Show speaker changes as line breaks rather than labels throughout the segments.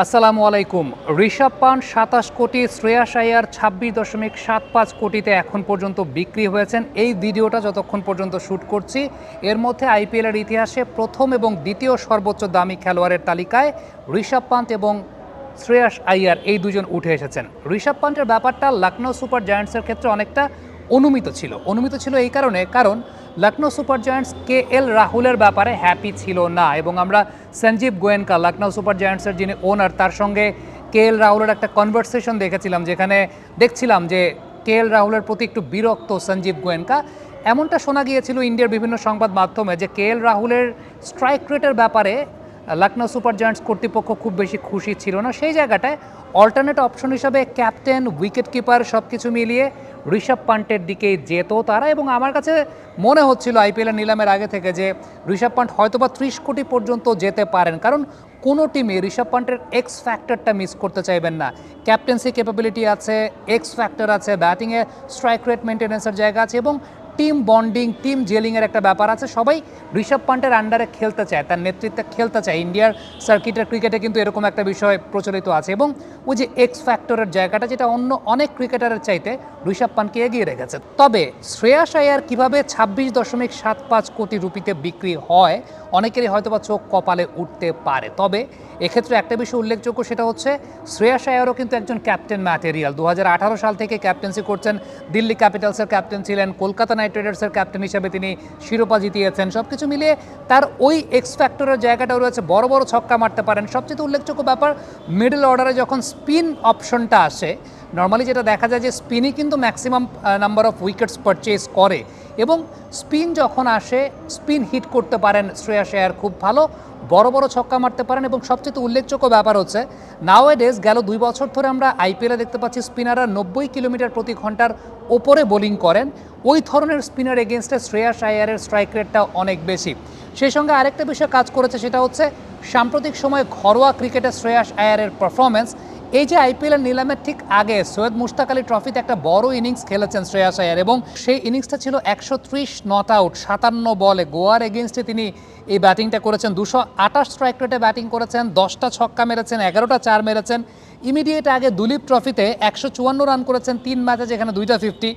আসসালামু আলাইকুম। ঋষভ পান্ট ২৭ কোটি, শ্রেয়াস আইয়ার ২৬.৭৫ কোটিতে এখন পর্যন্ত বিক্রি হয়েছেন। এই ভিডিওটা যতক্ষণ পর্যন্ত শ্যুট করছি এর মধ্যে আইপিএলের ইতিহাসে প্রথম এবং দ্বিতীয় সর্বোচ্চ দামি খেলোয়াড়ের তালিকায় ঋষভ পান্ট এবং শ্রেয়াস আইয়ার এই দুজন উঠে এসেছেন। ঋষভ পান্টের ব্যাপারটা লখনৌ সুপার জায়ান্টসের ক্ষেত্রে অনেকটা অনুমিত ছিল এই কারণ লখনৌ সুপার জায়ান্টস KL রাহুলের ব্যাপারে হ্যাপি ছিল না, এবং আমরা সঞ্জীব গোয়েনকা লখনৌ সুপার জায়ান্টসের যিনি ওনার তার সঙ্গে KL রাহুলের একটা কনভারসেশন দেখেছিলাম, যেখানে দেখছিলাম যে KL রাহুলের প্রতি একটু বিরক্ত সঞ্জীব গোয়েনকা। এমনটা শোনা গিয়েছিল ইন্ডিয়ার বিভিন্ন সংবাদ মাধ্যমে যে KL রাহুলের স্ট্রাইক রেটের ব্যাপারে লখনৌ সুপার জায়ান্টস কর্তৃপক্ষ খুব বেশি খুশি ছিল না। সেই জায়গাটায় অল্টারনেট অপশন হিসাবে ক্যাপ্টেন, উইকেট কিপার সব কিছু মিলিয়ে ঋষভ পান্টের দিকেই যেত তারা, এবং আমার কাছে মনে হচ্ছিল আইপিএলের নিলামের আগে থেকে যে ঋষভ পান্ট হয়তোবা 30 কোটি পর্যন্ত যেতে পারেন, কারণ কোনো টিমে ঋষভ পান্টের এক্স ফ্যাক্টরটা মিস করতে চাইবেন না। ক্যাপ্টেন্সি ক্যাপাবিলিটি আছে, এক্স ফ্যাক্টর আছে, ব্যাটিংয়ে স্ট্রাইক রেট মেনটেন্যান্সের জায়গা আছে, এবং টিম বন্ডিং, টিম জেলিংয়ের একটা ব্যাপার আছে। সবাই ঋষভ পান্টের আন্ডারে খেলতে চায়, তার নেতৃত্বে খেলতে চায়। ইন্ডিয়ার সার্কিটের ক্রিকেটে কিন্তু এরকম একটা বিষয় প্রচলিত আছে, এবং ওই যে এক্স ফ্যাক্টরের জায়গাটা যেটা অন্য অনেক ক্রিকেটারের চাইতে ঋষভ পান্টকে এগিয়ে রেখেছে। তবে শ্রেয়াস আইয়ার কীভাবে 26.75 কোটি রুপিতে বিক্রি হয় অনেকেরই হয়তোবা চোখ কপালে উঠতে পারে। তবে এক্ষেত্রে একটা বিষয় উল্লেখযোগ্য, সেটা হচ্ছে শ্রেয়াস আইয়ারও কিন্তু একজন ক্যাপ্টেন ম্যাটেরিয়াল। 2018 সাল থেকে ক্যাপ্টেন্সি করছেন, দিল্লি ক্যাপিটালসের ক্যাপ্টেন ছিলেন, কলকাতা নাইট রাইডার্সের ক্যাপ্টেন হিসেবে তিনি শিরোপা জিতিয়েছেন। সব কিছু মিলিয়ে তার ওই এক্স ফ্যাক্টরের জায়গাটাও রয়েছে, বড় বড় ছক্কা মারতে পারেন। সবচেয়ে উল্লেখযোগ্য ব্যাপার, মিডল অর্ডারে যখন স্পিন অপশনটা আসে, নর্মালি যেটা দেখা যায় যে স্পিনই কিন্তু maximum number of wickets purchase করে, এবং স্পিন যখন আসে স্পিন হিট করতে পারেন শ্রেয়াস আইয়ার খুব ভালো, বড় বড় ছক্কা মারতে পারেন। এবং সবচেয়ে উল্লেখযোগ্য ব্যাপার হচ্ছে নাওএডেজ গেল 2 বছর ধরে আমরা আইপিএলে দেখতে পাচ্ছি স্পিনাররা 90 কিলোমিটার প্রতি ঘন্টার ওপরে বোলিং করেন। ওই ধরনের স্পিনার এগেনস্টে শ্রেয়াস আইয়ারের স্ট্রাইক রেটটা অনেক বেশি। সেই সঙ্গে আরেকটা বিষয় কাজ করেছে, সেটা হচ্ছে সাম্প্রতিক সময়ে ঘরোয়া ক্রিকেটে শ্রেয়াস আইয়ারের পারফরমেন্স। এই যে আইপিএলের নিলামের ঠিক আগে সৈয়দ মুশতাক আলী ট্রফিতে একটা বড় ইনিংস খেলেছেন শ্রেয়াস আইয়ার, এবং সেই ইনিংসটা ছিল 130 নট আউট 57 বলে। গোয়ার এগেনস্টে তিনি এই ব্যাটিংটা করেছেন, 228 স্ট্রাইক রেটে ব্যাটিং করেছেন, 10টা ছক্কা মেরেছেন, 11টা চার মেরেছেন। ইমিডিয়েট আগে দুলীপ ট্রফিতে 154 রান করেছেন 3 ম্যাচে, যেখানে 2টা 50।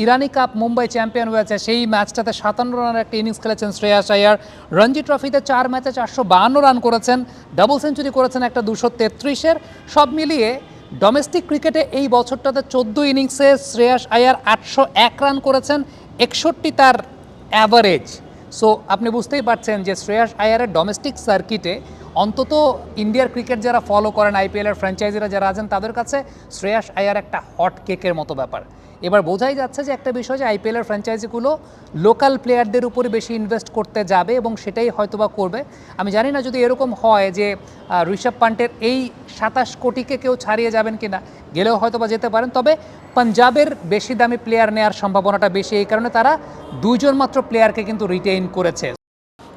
ইরানি কাপ মুম্বাই চ্যাম্পিয়ন হয়েছে, সেই ম্যাচটাতে 57 রানের একটা ইনিংস খেলেছেন শ্রেয়াস আইয়ার। রঞ্জি ট্রফিতে 4 ম্যাচে 452 রান করেছেন, ডাবল সেঞ্চুরি করেছেন একটা 233-এর। সব মিলিয়ে ডোমেস্টিক ক্রিকেটে এই বছরটাতে 14 ইনিংসে শ্রেয়াস আইয়ার 801 রান করেছেন, 61 তার অ্যাভারেজ। সো আপনি বুঝতেই পারছেন যে শ্রেয়াস আইয়ারের ডোমেস্টিক সার্কিটে অন্তত ইন্ডিয়ার ক্রিকেট যারা ফলো করেন, আইপিএলের ফ্র্যাঞ্চাইজিরা যারা আছেন, তাদের কাছে শ্রেয়াস আইয়ার একটা হট কেকের মতো ব্যাপার। এবার বোঝাই যাচ্ছে যে একটা বিষয়, যে আইপিএলের ফ্র্যাঞ্চাইজিগুলো লোকাল প্লেয়ারদের উপরে বেশি ইনভেস্ট করতে যাবে, এবং সেটাই হয়তোবা করবে। আমি জানি না যদি এরকম হয় যে ঋষভ পান্টের এই 27 কোটিকে কেউ ছাড়িয়ে যাবেন কিনা, গেলেও হয়তোবা যেতে পারেন। তবে পাঞ্জাবের বেশি দামি প্লেয়ার নেওয়ার সম্ভাবনাটা বেশি, এই কারণে তারা 2 জন মাত্র প্লেয়ারকে কিন্তু রিটেইন করেছে।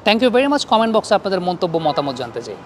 Thank you very much. Comment বক্সে আপনাদের মন্তব্য, মতামত জানতে চাই।